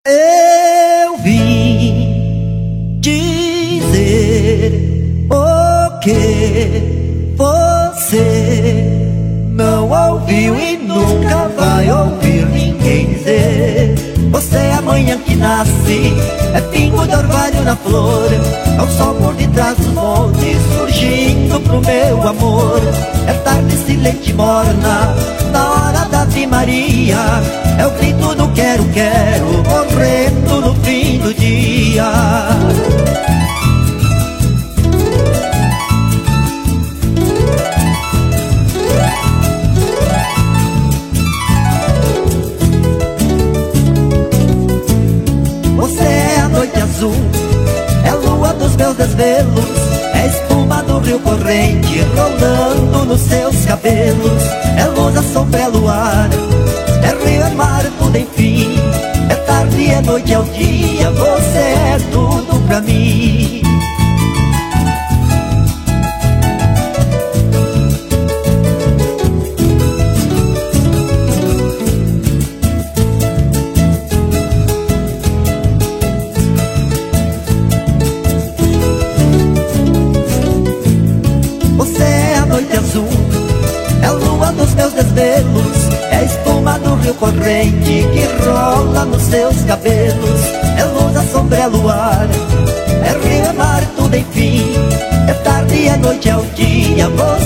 Eu vim dizer o que você não ouviu e nunca vai ouvir ninguém dizer. Você é a manhã que nasce, é pingo de orvalho na flor, é o sol por detrás dos montes surgindo pro meu amor. É tarde silente e morna, na hora da Ave Maria, é o grito do quero, quero, morrendo no fim do dia. Você é a noite azul, é a lua dos meus desvelos, é a espuma do rio corrente rolando nos seus cabelos. É luz, a sombra, é luar, é rio, é mar, tudo enfim. É tarde, é noite, é o dia, você é tudo pra mim. Você é a noite azul, é a lua dos meus desvelos, é a espuma do rio corrente que rola nos seus cabelos. É luz, a sombra, é luar, é rio, é mar, tudo enfim. É tarde, é noite, é o dia, você